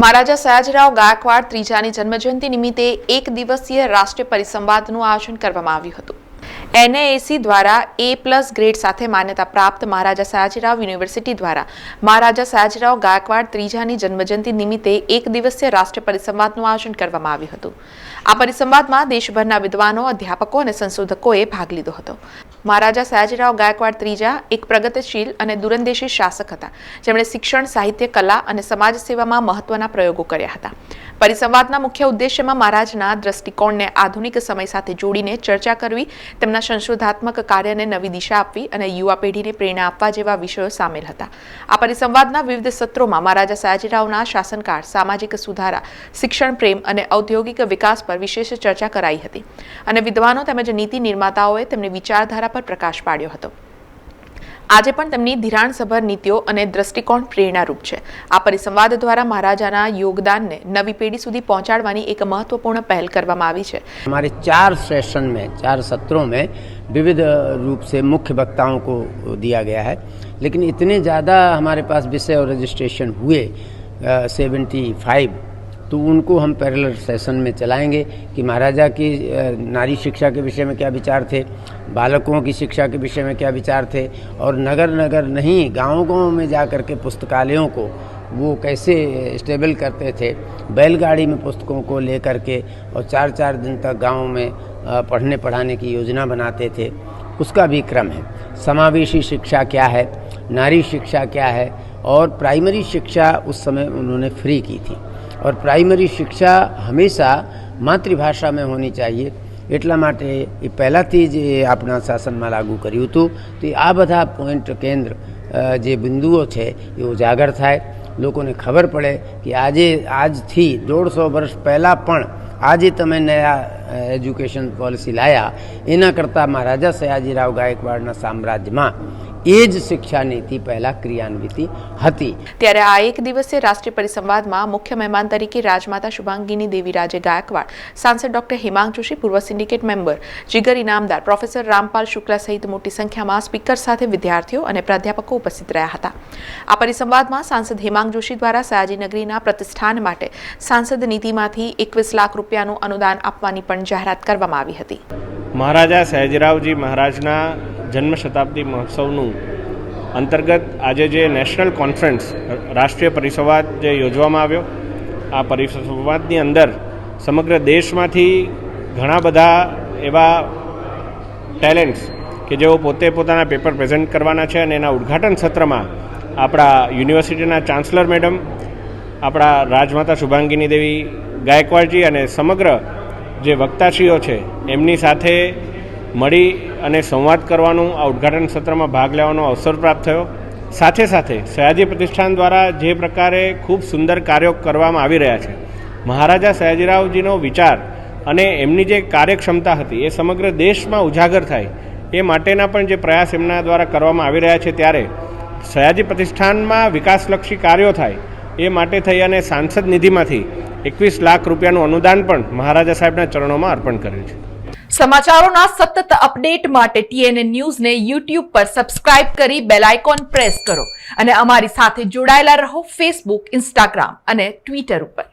મહારાજા સયાજીરાવ ગાયકવાડ ત્રીજાની જન્મજયંતિ નિમિત્તે એક દિવસીય રાષ્ટ્રીય પરિસંવાદનું આયોજન કરવામાં આવ્યું હતું। NAAC દ્વારા A+ ગ્રેડ સાથે માન્યતા પ્રાપ્ત મહારાજા સયાજીરાવ યુનિવર્સિટી દ્વારા મહારાજા સયાજીરાવ ગાયકવાડ ત્રીજાની જન્મજયંતિ નિમિત્તે એક દિવસીય રાષ્ટ્રીય પરિસંવાદનું આયોજન કરવામાં આવ્યું હતું। આ પરિસંવાદમાં દેશભરના વિદ્વાનો, અધ્યાપકો અને સંશોધકોએ ભાગ લીધો હતો। મહારાજા સયાજીરાવ ગાયકવાડ ત્રીજા એક પ્રગતિશીલ અને દૂરંદેશી શાસક હતા, જેમણે શિક્ષણ, સાહિત્ય, કલા અને સમાજ સેવામાં મહત્વના પ્રયોગો કર્યા હતા। પરિસંવાદના મુખ્ય ઉદ્દેશ્યમાં મહારાજના દ્રષ્ટિકોણને આધુનિક સમય સાથે જોડીને ચર્ચા કરવી, તેમના સંશોધનાત્મક કાર્યને નવી દિશા આપવી અને યુવા પેઢીને પ્રેરણા આપવા જેવા વિષયો સામેલ હતા। આ પરિસંવાદના વિવિધ સત્રોમાં મહારાજા સયાજીરાવના શાસનકાળ, સામાજિક સુધારા, શિક્ષણ પ્રેમ અને ઔદ્યોગિક વિકાસ પર વિશેષ ચર્ચા કરાઈ હતી અને વિદ્વાનો તેમજ નીતિ નિર્માતાઓએ તેમની વિચારધારા પર પ્રકાશ પાડ્યો હતો। આજે પણ તેમની ધિરાણસભર નીતિઓ અને દ્રષ્ટિકોણ પ્રેરણારૂપ છે। આ પરિસંવાદ દ્વારા મહારાજાના યોગદાનને નવી પેઢી સુધી પહોંચાડવાની એક महत्वपूर्ण पहल કરવામાં આવી છે। हमारे 4 सेशन में 4 सत्रों में विविध रूप से मुख्य वक्ताओं को दिया गया है, लेकिन इतने ज़्यादा हमारे पास विषय और रजिस्ट्रेशन हुए 75, तो उनको हम पैरेलल सेशन में चलाएंगे कि महाराजा की नारी शिक्षा के विषय में क्या विचार थे, बालकों की शिक्षा के विषय में क्या विचार थे, और नगर नगर नहीं गाँव-गाँव में जा कर के पुस्तकालयों को वो कैसे स्टेबल करते थे, बैलगाड़ी में पुस्तकों को ले कर के और 4-4 दिन तक गाँव में पढ़ने पढ़ाने की योजना बनाते थे, उसका भी क्रम है। समावेशी शिक्षा क्या है, नारी शिक्षा क्या है, और प्राइमरी शिक्षा उस समय उन्होंने फ्री की थी और प्राइमरी शिक्षा हमेशा मातृभाषा में होनी चाहिए। એટલા માટે એ પહેલાંથી જ એ આપણા શાસનમાં લાગુ કર્યું હતું। તો આ બધા પોઈન્ટ કેન્દ્ર જે બિંદુઓ છે એ ઉજાગર થાય, લોકોને ખબર પડે કે આજથી 150 વર્ષ પહેલાં પણ આજે તમે નયા એજ્યુકેશન પોલિસી લાયા, એના કરતાં મહારાજા સયાજીરાવ ગાયકવાડના સામ્રાજ્યમાં એ જ શિક્ષા નીતિ પહેલા ક્રિયાન્વિત હતી। ત્યારે આ એક દિવસીય રાષ્ટ્રીય પરિસંવાદમાં મુખ્ય મહેમાન તરીકે રાજમાતા શુભાંગીની દેવી રાજે ગાયકવાડ, સાંસદ ડોક્ટર હેમાંગ જોશી, પૂર્વ સિન્ડિકેટ મેમ્બર, જીગર ઇનામદાર, પ્રોફેસર રામપાલ શુક્લા સહિત મોટી સંખ્યામાં સ્પીકર સાથે વિદ્યાર્થીઓ અને પ્રાધ્યાપકો ઉપસ્થિત રહ્યા હતા। આ પરિસંવાદમાં સાંસદ હેમાંગ જોશી દ્વારા સયાજી નગરીના પ્રતિષ્ઠાન માટે સાંસદ નીતિમાંથી 21 લાખ રૂપિયાનું અનુદાન આપવાની પણ જાહેરાત કરવામાં આવી હતી। મહારાજા સયાજીરાવજી મહારાજના જન્મ શતાબ્દી મહોત્સવનું અંતર્ગત આજે જે નેશનલ કોન્ફરન્સ રાષ્ટ્રીય પરિસંવાદ જે યોજવામાં આવ્યો, આ પરિસંવાદની અંદર સમગ્ર દેશમાંથી ઘણા બધા એવા ટેલેન્ટ્સ કે જેઓ પોતે પોતાના પેપર પ્રેઝન્ટ કરવાના છે અને એના ઉદ્ઘાટન સત્રમાં આપણા યુનિવર્સિટીના ચાન્સલર મેડમ, આપણા રાજમાતા શુભાંગીની દેવી ગાયકવાડજી અને સમગ્ર જે વક્તાશ્રીઓ છે એમની સાથે મળી અને સંવાદ કરવાનું, આ ઉદ્ઘાટન સત્રમાં ભાગ લેવાનો અવસર પ્રાપ્ત થયો। સાથે સાથે સયાજી પ્રતિષ્ઠાન દ્વારા જે પ્રકારે ખૂબ સુંદર કાર્યો કરવામાં આવી રહ્યા છે, મહારાજા સયાજીરાવજીનો વિચાર અને એમની જે કાર્યક્ષમતા હતી એ સમગ્ર દેશમાં ઉજાગર થાય એ માટેના પણ જે પ્રયાસ એમના દ્વારા કરવામાં આવી રહ્યા છે, ત્યારે સયાજી પ્રતિષ્ઠાનમાં વિકાસલક્ષી કાર્યો થાય એ માટે થઈ અને સાંસદ નિધિમાંથી 21 લાખ રૂપિયાનું અનુદાન પણ મહારાજા સાહેબના ચરણોમાં અર્પણ કર્યું છે। સમાચારોના સતત અપડેટ માટે TNN ન્યૂઝને YouTube પર સબસ્ક્રાઇબ કરી બેલ આઇકોન પ્રેસ કરો અને અમારી સાથે જોડાયેલા રહો Facebook, Instagram અને Twitter ઉપર।